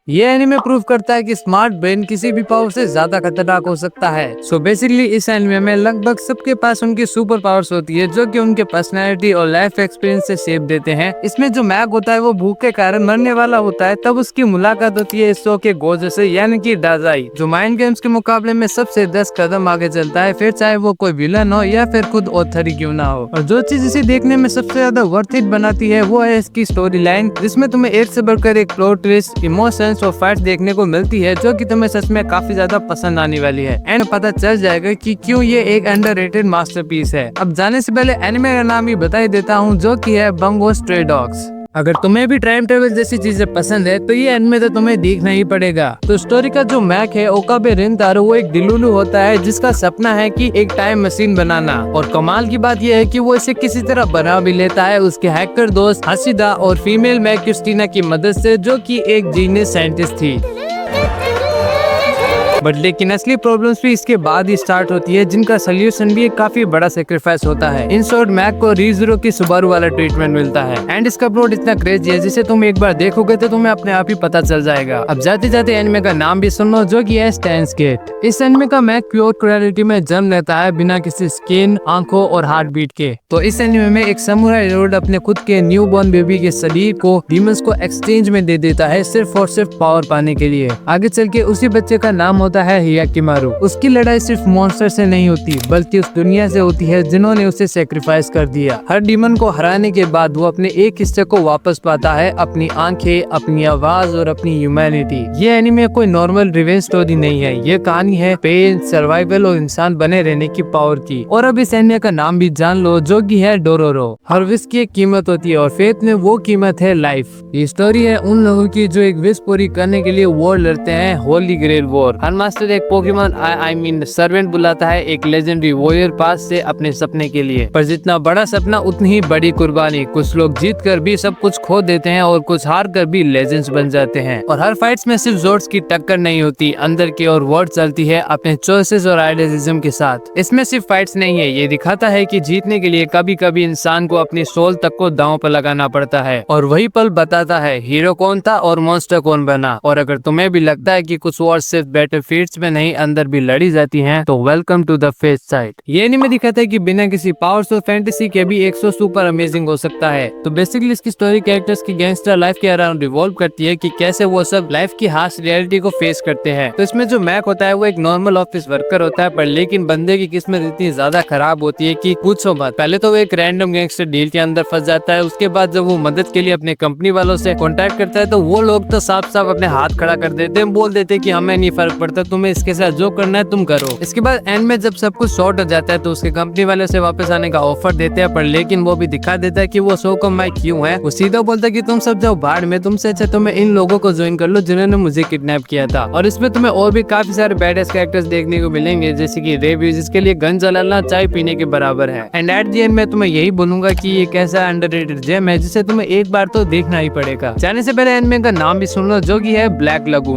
ये anime prove करता है कि स्मार्ट ब्रेन किसी भी पावर से ज्यादा खतरनाक हो सकता है। सो बेसिकली इस एनिमे में लगभग सबके पास उनकी सुपर पावर्स होती है जो कि उनके पर्सनैलिटी और लाइफ एक्सपीरियंस से शेप देते हैं। इसमें जो मैग होता है वो भूख के कारण मरने वाला होता है, तब उसकी मुलाकात होती है इस शो के गोजो से यानी कि डाजाई, जो माइंड गेम्स के मुकाबले में सबसे 10 कदम आगे चलता है, फिर चाहे वो कोई विलन हो या फिर खुद ऑथर ही क्यों ना हो। और जो चीज इसे देखने में सबसे ज्यादा वर्थ इट बनाती है वो है इसकी स्टोरी लाइन, जिसमें तुम्हें एक से बढ़कर एक प्लॉट ट्विस्ट, इमोशंस और फाइट्स देखने को मिलती है जो कि तुम्हें सच में काफी ज्यादा पसंद आने वाली है। एंड पता चल जाएगा कि क्यों ये एक अंडररेटेड मास्टरपीस है। अब जाने से पहले एनिमे का नाम ही बता ही देता हूँ, जो कि है बंगो स्ट्रे डॉग्स। अगर तुम्हें भी टाइम ट्रेवल जैसी चीजें पसंद है तो ये एनिमे तो तुम्हें देखना ही पड़ेगा। तो स्टोरी का जो मैक है ओकाबे रिनतारो, वो एक दिलुलु होता है जिसका सपना है कि एक टाइम मशीन बनाना। और कमाल की बात यह है कि वो इसे किसी तरह बना भी लेता है उसके हैकर दोस्त हसीदा और फीमेल मैक क्रिस्टीना की मदद से, जो कि एक जीनियस साइंटिस्ट थी। बट लेकिन असली प्रॉब्लम्स भी इसके बाद ही स्टार्ट होती है, जिनका सोल्यूशन भी एक काफी बड़ा सेक्रीफाइस होता है। इन शॉर्ट मैक को रीजरो की सुबारू वाला ट्रीटमेंट मिलता है। एंड इसका प्लॉट इतना क्रेजी है जिसे तुम एक बार देखोगे तो तुम्हें अपने आप ही पता चल जाएगा। अब जाते जाते एनिमे का नाम भी सुन लो, जो कि है स्टेन्स गेट। इस एनिमे का मैक प्योर क्रिएलिटी में जन्म लेता है बिना किसी स्किन, आंखों और हार्ट बीट के। तो इस एनिमे में एक समुराई लॉर्ड अपने खुद के न्यू बॉर्न बेबी के शरीर को डीमंस को एक्सचेंज में दे देता है, सिर्फ और सिर्फ पावर पाने के लिए। आगे चल के उसी बच्चे का नाम होता है हियाकिमारू। उसकी लड़ाई सिर्फ मॉन्स्टर से नहीं होती बल्कि उस दुनिया से होती है जिन्होंने उसे सेक्रीफाइस कर दिया। हर डीमन को हराने के बाद वो अपने एक हिस्से को वापस पाता है, अपनी आंखें, अपनी आवाज और अपनी ह्यूमैनिटी। ये एनीमे कोई नॉर्मल रिवेंज स्टोरी नहीं है, ये कहानी है पेन, सर्वाइवल और इंसान बने रहने की पावर की। और अब इस एनीमे का नाम भी जान लो, जो कि है डोरोरो। हर विश की एक कीमत होती है और फेथ में वो कीमत है लाइफ। ये स्टोरी है उन लोगों की जो एक विश पूरी करने के लिए वॉर लड़ते हैं, होली ग्रेल वॉर। हर मास्टर एक पोकेमॉन आई मीन सर्वेंट बुलाता है एक लेजेंडरी वॉरियर पास से अपने सपने के लिए। पर जितना बड़ा सपना उतनी ही बड़ी कुर्बानी। कुछ लोग जीत कर भी सब कुछ खो देते हैं और कुछ हार कर भी लेजेंड्स बन जाते हैं। और हर फाइट्स में सिर्फ जोर्ड्स की टक्कर नहीं होती, अंदर की और वॉर चलती है अपने चॉइसेस और आइडियलिज्म के साथ। इसमें सिर्फ फाइट्स नहीं है, ये दिखाता है कि जीतने के लिए कभी कभी इंसान को अपनी सोल तक को दांव पर लगाना पड़ता है। और वही पल बताता है हीरो कौन था और मॉन्स्टर कौन बना। और अगर तुम्हें भी लगता है कि कुछ और सिर्फ बैटलफील्ड्स में नहीं अंदर भी लड़ी जाती हैं, तो welcome to the faith side. ये एनीमे दिखाता है कि बिना किसी पावर्स और फैंटेसी के भी 100 सुपर अमेजिंग हो सकता है। तो बेसिकली इसकी स्टोरी कैरेक्टर्स की गैंगस्टर लाइफ के अराउंड रिवॉल्व करती है कि कैसे वो सब लाइफ की हार्श रियलिटी को फेस करते हैं। तो इसमें जो मैक होता है वो एक नॉर्मल ऑफिस वर्कर होता है, पर लेकिन बंदे की किस्मत इतनी ज्यादा खराब होती है कि पूछो मत। पहले तो वो एक रैंडम गैंगस्टर डील के अंदर फंस जाता है, उसके बाद जब वो मदद के लिए अपने कंपनी वालों से कॉन्टेक्ट करता है तो वो लोग तो साफ साफ अपने हाथ खड़ा कर देते हैं, बोल देते कि हमें नहीं फर्क पड़ता, तुम्हें इसके साथ जो करना है तुम करो। इसके बाद एंड में जब सब कुछ शॉर्ट हो जाता है तो उसके कंपनी वाले से वापस आने का ऑफर देते हैं, पर लेकिन वो भी दिखा देता है कि वो शो को मैं क्यों है। वो सीधा बोलता है कि तुम सब जाओ बाहर में, तुमसे अच्छा तो मैं इन लोगों को ज्वाइन कर लो जिन्होंने मुझे किडनैप किया था। और इसमें तुम्हें और भी काफी सारे बैडेस्ट कैरेक्टर्स देखने को मिलेंगे, जैसे कि रेबी जिसके लिए गन चलाना चाय पीने के बराबर है। एंड एट द एंड में तुम्हें यही बोलूंगा कि ये कैसा अंडररेटेड जेम है जिसे तुम्हें एक बार तो देखना ही पड़ेगा। जाने से पहले एनिमे का नाम भी सुन लो, जो कि है ब्लैक लगून।